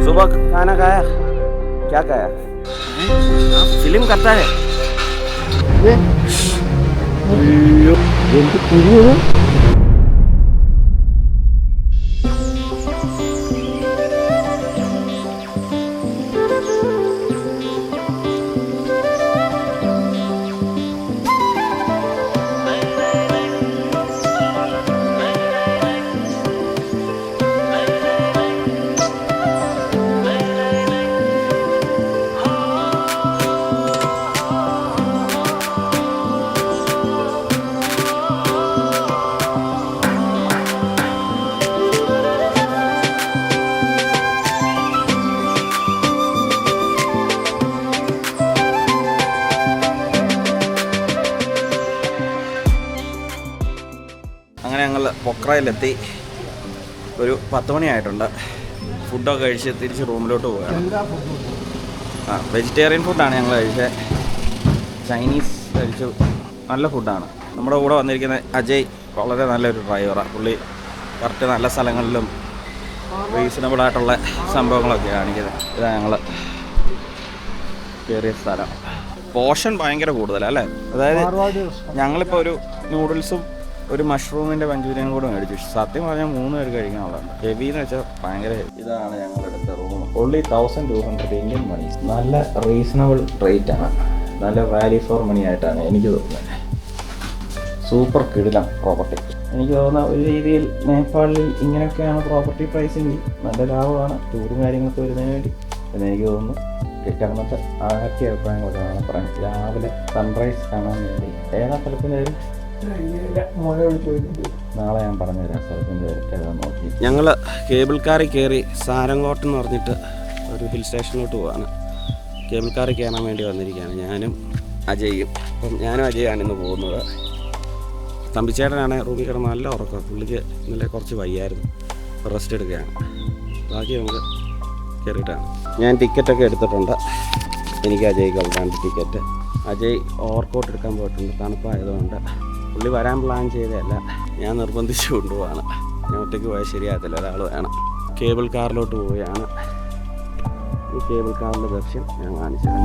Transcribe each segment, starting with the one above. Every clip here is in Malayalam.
सुबह खाना खाया? क्या खाया? फिल्म करता है? അങ്ങനെ ഞങ്ങൾ പൊക്രയിലെത്തി. ഒരു 10 മണിയായിട്ടുണ്ട്. ഫുഡൊക്കെ കഴിച്ച് തിരിച്ച് റൂമിലോട്ട് പോവുകയാണ്. വെജിറ്റേറിയൻ ഫുഡാണ് ഞങ്ങൾ കഴിച്ചത്. ചൈനീസ് കഴിച്ചു. നല്ല ഫുഡാണ്. നമ്മുടെ കൂടെ വന്നിരിക്കുന്ന അജയ് വളരെ നല്ലൊരു ഡ്രൈവറാണ്. പുള്ളി കറക്റ്റ് നല്ല സ്ഥലങ്ങളിലും റീസണബിളായിട്ടുള്ള സംഭവങ്ങളൊക്കെ കാണിക്കുന്നത്. ഇതാണ് ഞങ്ങൾ കയറിയ സ്ഥലം. പോർഷൻ ഭയങ്കര കൂടുതലല്ലേ. അതായത് ഞങ്ങളിപ്പോൾ ഒരു നൂഡിൽസും ഒരു മഷ്റൂമിൻ്റെ മഞ്ചൂരിയനും കൂടെ മേടിച്ചു. സത്യം പറഞ്ഞാൽ 3 പേര് കഴിക്കാനുള്ളതാണ്. ഹെവി എന്ന് വെച്ചാൽ ഭയങ്കര ഹെവി. ഇതാണ് ഞങ്ങളുടെ അടുത്ത റൂം. Only 1200 Indian money. നല്ല റീസണബിൾ റേറ്റ് ആണ്. നല്ല വാല്യൂ ഫോർ മണി ആയിട്ടാണ് എനിക്ക് തോന്നുന്നത്. സൂപ്പർ കിടിലം പ്രോപ്പർട്ടി. എനിക്ക് തോന്നുന്ന ഒരു രീതിയിൽ നേപ്പാളിൽ ഇങ്ങനെയൊക്കെയാണ് പ്രോപ്പർട്ടി പ്രൈസിങ്. നല്ല ലാഭമാണ് ടൂറും കാര്യങ്ങളൊക്കെ വരുന്നതിന് വേണ്ടി. പിന്നെ എനിക്ക് തോന്നുന്നു കിടന്നിട്ട് ആദ്യ അഭിപ്രായങ്ങളൊക്കെ പറയാം. രാവിലെ സൺറൈസ് കാണാൻ വേണ്ടി ഏതാ സ്ഥലത്തിൻ്റെ പേര്? നാളെ ഞാൻ പറഞ്ഞുതരാം സ്ഥലത്തിൻ്റെ ഏതാ നോക്കി. ഞങ്ങൾ കേബിൾ കാറിൽ കയറി സാരംഗോട്ട് എന്ന് പറഞ്ഞിട്ട് ഒരു ഹിൽ സ്റ്റേഷനിലോട്ട് പോവാണ്. കേബിൾ കാറിൽ കയറാൻ വേണ്ടി വന്നിരിക്കുകയാണ് ഞാനും അജയും. അപ്പം ഞാനും അജയാണ് ഇന്ന് പോകുന്നത്. തമ്പിച്ചേട്ടനാണ് റൂമിൽ കിടന്ന് നല്ല ഉറക്കം. പുള്ളിക്ക് ഇന്നലെ കുറച്ച് വയ്യായിരുന്നു. റെസ്റ്റ് എടുക്കുകയാണ്. ബാക്കി നമുക്ക് കയറിയിട്ടാണ്. ഞാൻ ടിക്കറ്റൊക്കെ എടുത്തിട്ടുണ്ട്. എനിക്ക് അജയ്ക്ക് കൊടുക്കാണ്ട് ടിക്കറ്റ്. അജയ് ഓവർകോട്ട് എടുക്കാൻ പോയിട്ടുണ്ട്. തണുപ്പായതുകൊണ്ട് പുള്ളി വരാൻ പ്ലാൻ ചെയ്തതല്ല, ഞാൻ നിർബന്ധിച്ച് കൊണ്ടുപോവാണ്. ഞാൻ ഒറ്റയ്ക്ക് പോയാൽ ശരിയാകത്തില്ല, ഒരാൾ വേണം. കേബിൾ കാറിലോട്ട് പോവുകയാണ്. ഈ കേബിൾ കാറിൻ്റെ ദർശനം ഞാൻ കാണിച്ചത്.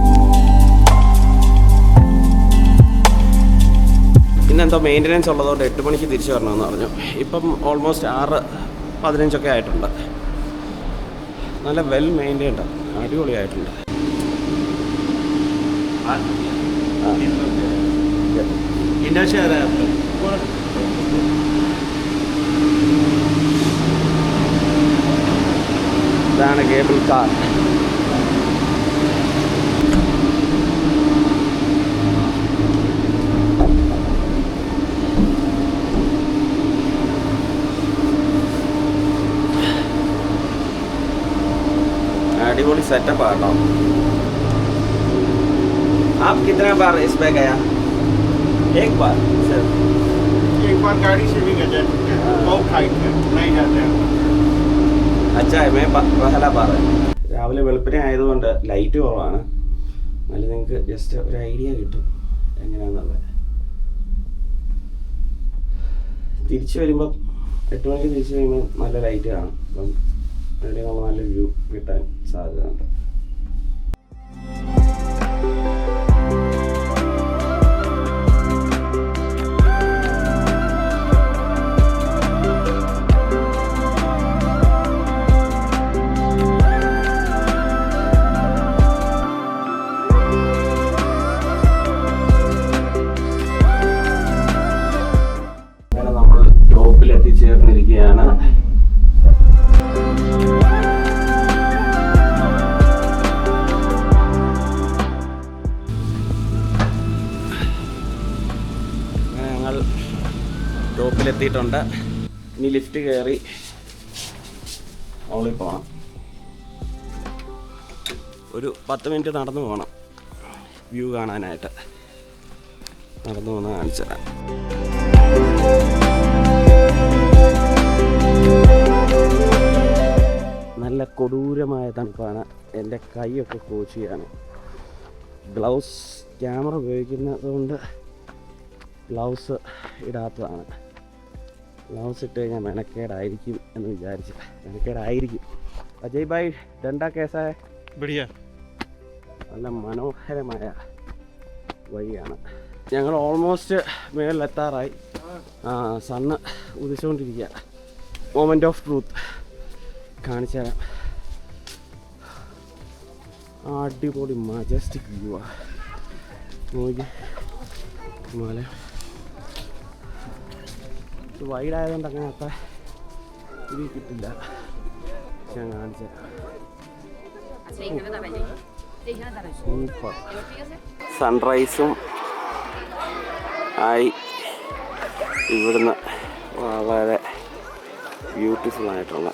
ഇന്നെന്തോ മെയിൻ്റനൻസ് ഉള്ളതുകൊണ്ട് 8 മണിക്ക് തിരിച്ചു വരണമെന്ന് പറഞ്ഞു. ഇപ്പം ഓൾമോസ്റ്റ് 6:15 ആയിട്ടുണ്ട്. നല്ല വെൽ മെയിൻറ്റൈൻഡ്, അടിപൊളിയായിട്ടുണ്ട്. ഇതാണ് കേബിൾ കാർ. अड़ीबोली सेटअप आता हूँ। आप कितना बार इसमें गया? एक बार सर। एक बार गाड़ी से भी गए, बहुत हाइट है, नहीं जाते हैं। अच्छा है, मैं पहला बार है. രാവിലെ വെളുപ്പിനെ ആയതുകൊണ്ട് ലൈറ്റ് കുറവാണ്. എന്നാലും നിങ്ങൾക്ക് ജസ്റ്റ് ഒരു ഐഡിയ കിട്ടും എങ്ങനെയാണെന്നുള്ളത്. തിരിച്ചു വരുമ്പം 8 മണിക്ക് തിരിച്ചു കഴിയുമ്പോൾ നല്ല ലൈറ്റ് കാണും. അപ്പം അതിന് നമ്മൾ നല്ല വ്യൂ കിട്ടാൻ സാധ്യതയുണ്ട്. അങ്ങനെ നമ്മൾ ടോപ്പിൽ എത്തിച്ചേർന്നിരിക്കുകയാണ്. ടോപ്പിലെത്തിയിട്ടുണ്ട്. ഇനി ലിഫ്റ്റ് കയറി മുകളിൽ പോകണം. ഒരു 10 മിനിറ്റ് നടന്നു പോകണം വ്യൂ കാണാനായിട്ട്. നടന്നു പോകുന്ന കാണിച്ചു തരാം. നല്ല കൊടൂരമായ തണുപ്പാണ്. എൻ്റെ കൈയൊക്കെ കോച്ചുകയാണ്. ഗ്ലൗസ് ക്യാമറ ഉപയോഗിക്കുന്നത് കൊണ്ട് ഗ്ലൗസ് ഇടാത്തതാണ്. ഗ്ലൗസ് ഇട്ട് കഴിഞ്ഞാൽ മെനക്കേടായിരിക്കും എന്ന് വിചാരിച്ച്. മെനക്കേടായിരിക്കും. അജയ് ഭായ് ഡണ്ട കേസാ ഹൈ? बढ़िया നല്ല മനോഹരമായ വഴിയാണ്. ഞങ്ങൾ ഓൾമോസ്റ്റ് മേളിലെത്താറായി. സണ്ണ് ഉദിച്ചുകൊണ്ടിരിക്കുക. മൊമെൻ്റ് ഓഫ് ട്രൂത്ത് കാണിച്ചു തരാം. അടിപൊളി മജസ്റ്റിക് വ്യൂ ആണ്. നോക്കി ഹിമാലയം ഇത് വൈഡായതുകൊണ്ട് അങ്ങനെ അത്ര ഇത് കിട്ടില്ല. ഞാൻ കാണിച്ചു തരാം. സൂപ്പർ സൺറൈസും ആയി. ഇവിടുന്ന് വളരെ ബ്യൂട്ടിഫുൾ ആയിട്ടുള്ള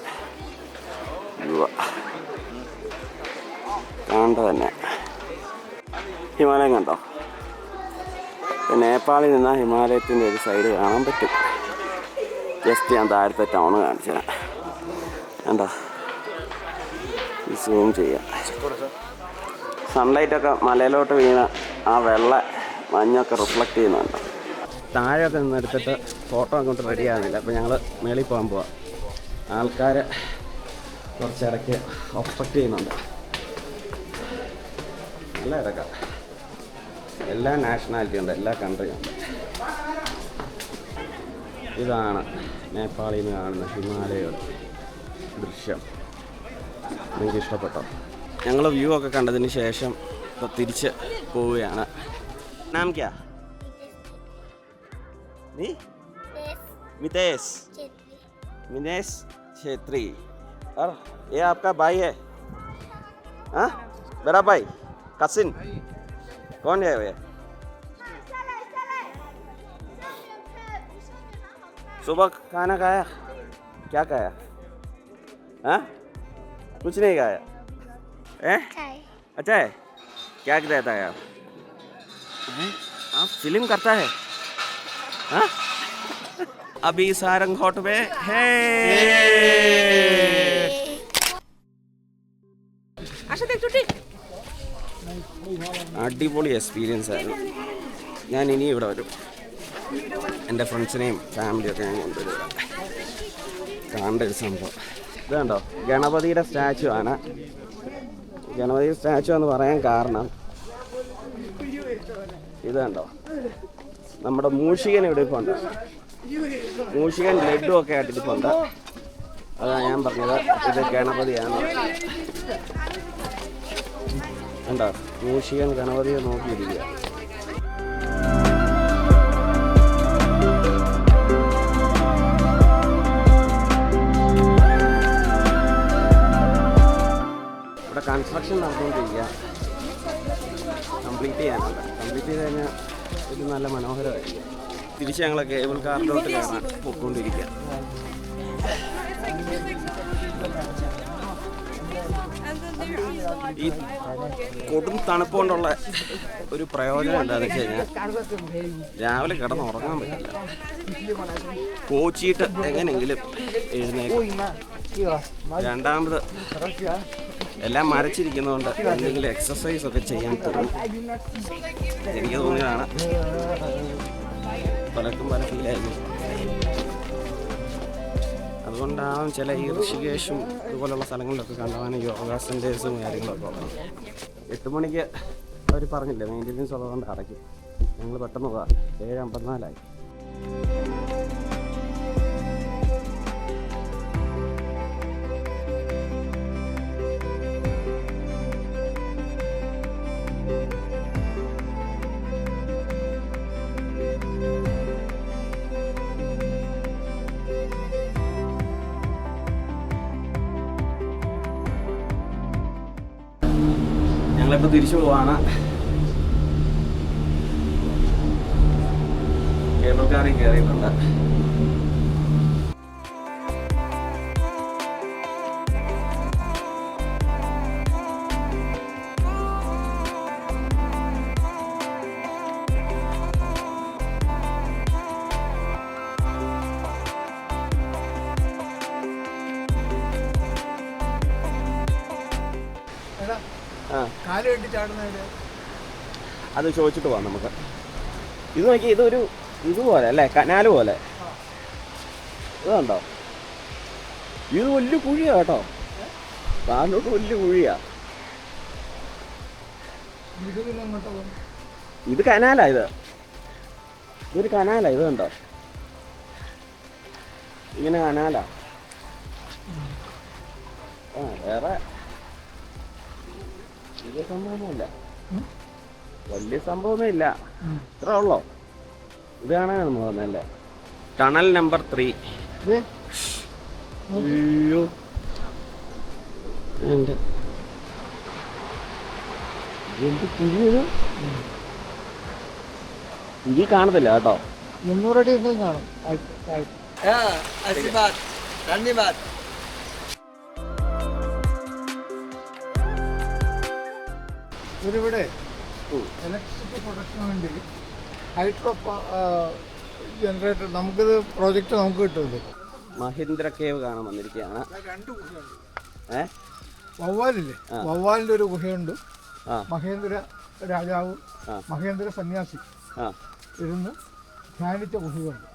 വ്യൂ കാണേണ്ട തന്നെ. ഹിമാലയം കണ്ടോ? നേപ്പാളിൽ നിന്ന് ഹിമാലയത്തിൻ്റെ ഒരു സൈഡ് കാണാൻ പറ്റും. ജസ്റ്റ് ഞാൻ താഴത്തെ ടൗൺ കാണിച്ചു തരാം. കണ്ടോ? സൂം ചെയ്യാം. സൺലൈറ്റൊക്കെ മലയിലോട്ട് വീണ ആ വെള്ള മഞ്ഞൊക്കെ റിഫ്ലക്റ്റ് ചെയ്യുന്നുണ്ട്. താഴെയൊക്കെ നിന്ന് എടുത്തിട്ട് ഫോട്ടോ അങ്ങോട്ട് റെഡി ആകുന്നില്ല. അപ്പോൾ ഞങ്ങൾ മേളിൽ പോകാൻ പോവാം. ആൾക്കാർ കുറച്ചിടയ്ക്ക് ഒബ്സ്ട്രക്റ്റ് ചെയ്യുന്നുണ്ട്. നല്ല ഇടക്കാം. എല്ലാ നാഷണാലിറ്റി ഉണ്ട്, എല്ലാ കൺട്രിയും ഉണ്ട്. ഇതാണ് നേപ്പാളിൽ നിന്ന് കാണുന്ന ഹിമാലയയുടെ ദൃശ്യം. നിങ്ങൾക്ക് ഇഷ്ടപ്പെട്ടോ? ഞങ്ങൾ വ്യൂ ഒക്കെ കണ്ടതിന് ശേഷം ഇപ്പോൾ തിരിച്ച് പോവുകയാണ്. നാം ക്യാ? നീ? മിതേഷ്. मिनेश छेत्री। और ये आपका भाई है? हाँ, बड़ा भाई, कसिन। कौन है ये? सुबह खाना खाया? क्या खाया? हाँ, कुछ नहीं खाया? अच्छा है। क्या रहता है आप? आप फिल्म करता है? हाँ? अभी सारंगघाट में है। അടിപൊളി എക്സ്പീരിയൻസ് ആയിരുന്നു. ഞാൻ ഇനി ഇവിടെ വരും. എൻ്റെ ഫ്രണ്ട്സിനെയും ഫാമിലിയൊക്കെ ഞാൻ കൊണ്ടുവരും. കാണേണ്ട ഒരു സംഭവം ഇത് കണ്ടോ? ഗണപതിയുടെ സ്റ്റാച്ചു ആണ്. ഗണപതി സ്റ്റാച്ചു എന്ന് പറയാൻ കാരണം ഇത് കണ്ടോ? നമ്മുടെ മൂഷികൻ ഇവിടെ ഇപ്പോൾ ഉണ്ട്. മൂഷികൻ ലഡ്ഡു ഒക്കെ ആയിട്ടിരിപ്പുണ്ട്. അതാണ് ഞാൻ പറഞ്ഞത്, ഇത് ഗണപതിയാണ്. കണ്ടോ? മൂഷികൻ ഗണപതിയെ നോക്കിയിരിക്കുക. ഇവിടെ കൺസ്ട്രക്ഷൻ നടന്നുകൊണ്ടിരിക്കുക. കംപ്ലീറ്റ് ചെയ്യാനുണ്ട്. കംപ്ലീറ്റ് ചെയ്ത് കഴിഞ്ഞാൽ ഇത് നല്ല മനോഹരമായിരിക്കും. തിരിച്ച് ഞങ്ങൾ കേബിൾ കാറിലോട്ട് കയറാൻ പോയിക്കൊണ്ടിരിക്കുക. ഈ കൊടും തണുപ്പ് കൊണ്ടുള്ള ഒരു പ്രയോജനം എന്താണെന്ന് വെച്ച് കഴിഞ്ഞാൽ രാവിലെ കിടന്ന് ഉറങ്ങാൻ പറ്റില്ല. കോച്ചിയിട്ട് എങ്ങനെയെങ്കിലും എഴുന്നേക്കും. രണ്ടാമത് എല്ലാം മരച്ചിരിക്കുന്നതുകൊണ്ട് എന്തെങ്കിലും എക്സസൈസ് ഒക്കെ ചെയ്യാൻ തോന്നും. എനിക്ക് തോന്നിയതാണ്. പലർക്കും പല ഫീലായിരുന്നു. അതുകൊണ്ടാവും ചില ഈ ഋഷികേശും ഇതുപോലുള്ള സ്ഥലങ്ങളിലൊക്കെ കണ്ടുപോകാൻ യോഗ സെൻറ്റേഴ്സും കാര്യങ്ങളൊക്കെ ഉള്ളത്. 8 മണിക്ക് അവർ പറഞ്ഞില്ലേ മെയിൻ്റെനൻസ് ഉള്ളതുകൊണ്ട് അടയ്ക്കും. ഞങ്ങൾ പെട്ടെന്ന് പോകാം. 7:54 ഞങ്ങളിപ്പോൾ തിരിച്ചു പോവാണ്. കേബിൾ കാറിൽ കയറിയിട്ടുണ്ട്. അത് ചോദിച്ചിട്ട് പോവാം നമുക്ക്. ഇത് നോക്കി, ഇതൊരു ഇതുപോലെ അല്ലേ, കനാല് പോലെ. ഇത് കണ്ടോ? ഇത് വലിയ കുഴിയാണ് കേട്ടോ. താഴോട്ട് വലിയ കുഴിയാ. ഇത് കനാലാ. ഇതൊരു കനാലാ. ഇത് കണ്ടോ, ഇങ്ങനെ കനാലാ. വേറെ വലിയ സംഭവമൊന്നുമില്ല. വലിയ സംഭവമേ ഇല്ല. ഇത്ര ഉള്ളോ? ഇത് കാണാൻ നമ്മൾ വന്നല്ലേ. Tunnel number 3. അയ്യോ, എന്ത് കുഴിയത്? കുഴി കാണത്തില്ല കേട്ടോ. 300 അടി കാണും. ഇവിടെ ഇലക്ട്രിസിറ്റി പ്രൊഡക്ഷന് വേണ്ടി ഹൈഡ്രോ ജനറേറ്റർ നമുക്കിത് പ്രോജക്റ്റ് നമുക്ക് കിട്ടുമല്ലോ. മഹീന്ദ്ര കേവ് കാണാൻ വന്നിരിക്കുകയാണ്. 2 ഗുഹയുണ്ട്. വവ്വാലില്ലേ, വവ്വാലിൻ്റെ ഒരു ഗുഹയുണ്ട്. മഹേന്ദ്ര രാജാവ്, മഹേന്ദ്ര സന്യാസി ഇരുന്ന് ധ്യാനിച്ച ഗുഹയുണ്ട്.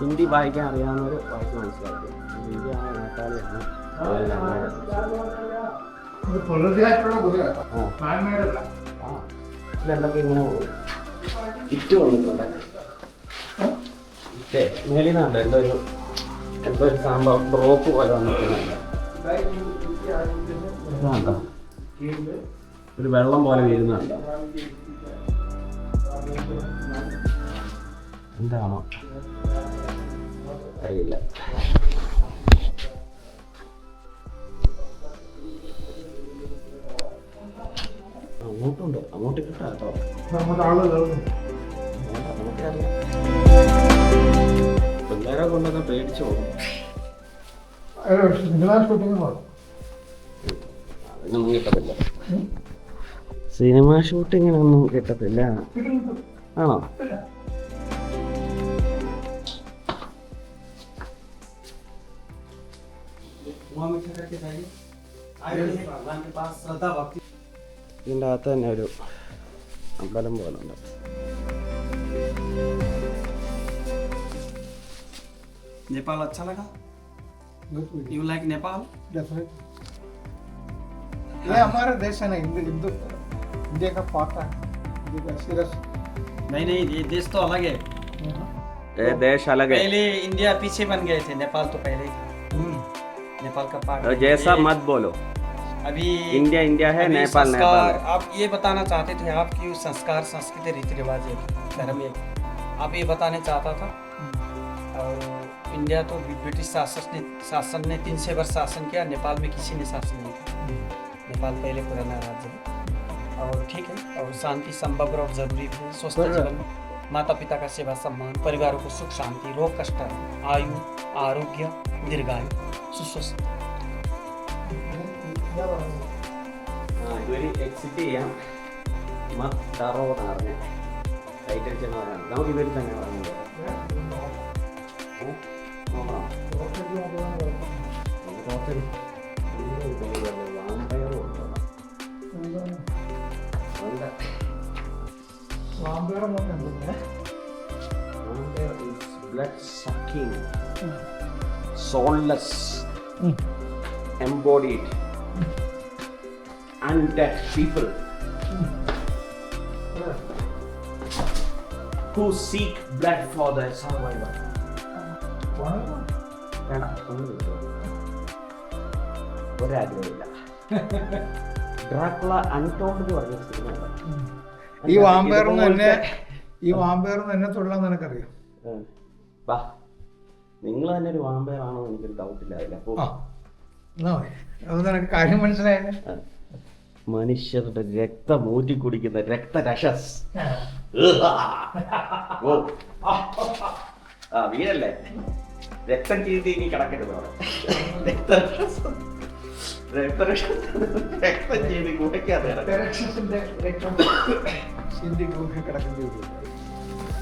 ഹിന്ദി വായിക്കാൻ അറിയാവുന്നവർ വായിച്ച് മനസ്സിലാക്കും. ഹിന്ദിയാണ്, നേപ്പാളിയാണ്. ഇതെന്തൊക്കെ ഇങ്ങനെ പോകും. ഇറ്റ് വന്നിട്ടുണ്ട്. മേലിൽ നിന്നുണ്ട് എന്തോ ഒരു സംഭവം റോപ്പ് പോലെ വന്നിട്ടുണ്ടോ. ഒരു വെള്ളം പോലെ വീഴുന്നുണ്ടോ. എന്താണോ അറിയില്ല. അങ്ങോട്ടുണ്ട്, അങ്ങോട്ട് കിട്ടാം കേട്ടോ. പിള്ളേരെ കൊണ്ടൊക്കെ പേടിച്ചു പോകും. അതിനൊന്നും കിട്ടത്തില്ല. സിനിമ ഷൂട്ടിങ്ങിനൊന്നും കിട്ടത്തില്ല. ആണോ? ഇതിൻ്റെ അകത്ത് തന്നെ ഒരു അമ്പലം പോലെ ഉണ്ട്. नेपाल अच्छा लगा? You like Nepal? Definitely. ये हमारा देश है ना, इंडिया का पार्ट है. नहीं, ये देश तो अलग है. ये देश अलग है. पहले इंडिया पीछे बन गए थे, नेपाल तो पहले था. नेपाल का पार्ट. जैसा मत बोलो. अभी इंडिया है, नेपाल नेपाल है. आप ये बताना चाहते थे आपकी संस्कार, संस्कृति, रीति रिवाज, धर्म, आप ये बताने चाहता था. और इंडिया तो ब्रिटिश शासन ने 300 वर्ष शासन किया. नेपाल में किसी ने शासन नहीं किया. नेपाल पहले पुराना राज्य है और ठीक है. और शांति संभव और जरूरी है. स्वस्थ जीवन, माता पिता का सेवा सम्मान, परिवारों को सुख शांति, रोग कष्ट, आयु, आरोग्य, दीर्घायु, सुस्वस्थ. ഇതൊരു എക്സിറ്റ് ചെയ്യാം. മത്തറോ എന്ന് പറഞ്ഞ ടൈറ്റിൽ ചെന്ന് പറയാം. നമുക്ക് ഇവർ തന്നെ പറഞ്ഞത് blood sucking, soulless, embodied, undead people who seek blood for their survival. ഒരാഗ്രഹമില്ല. ഡ്രാക്കുള അൺടോൾഡ് എന്ന് പറഞ്ഞ സിനിമ. ഈ വാമ്പയർന്ന് എന്നെ തൊഴിലാൻ നിനക്കറിയാം. വാ, നിങ്ങൾ തന്നെ ഒരു വാമ്പയറാണോ എനിക്കൊരു ഡൗട്ടില്ലായില്ല. അത് നിനക്ക് കാര്യം മനസ്സിലായത്. മനുഷ്യരുടെ രക്തം ഊറ്റി കുടിക്കുന്ന രക്തരക്ഷസ്. വീരല്ലേ, രക്തം ചീന്തി ഇനി കിടക്കരുത്. രക്തം ചീന്തി ഗുഹയ്ക്കാതെ കിടക്കേണ്ടി വരും.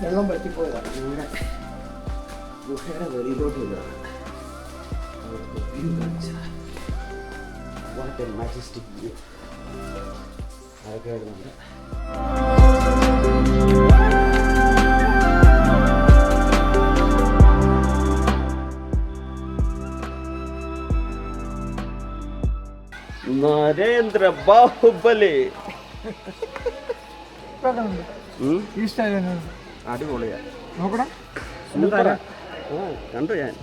വെള്ളം പറ്റിപ്പോയതാണ്. ഗുഹയുടെ വെളിയിലോട്ട് ഇതാണ്. What a majestic view. അതൊക്കെ വരുന്നുണ്ട്. നരേന്ദ്ര ബാഹുബലി. ഈ സ്റ്റൈൽ അടിപൊളിയാ. നോക്കണം. സൂപ്പറാ. ഓ കണ്ടു ഞാൻ.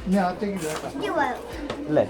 ഇനി അകത്തേക്ക് കേട്ടോ അല്ലേ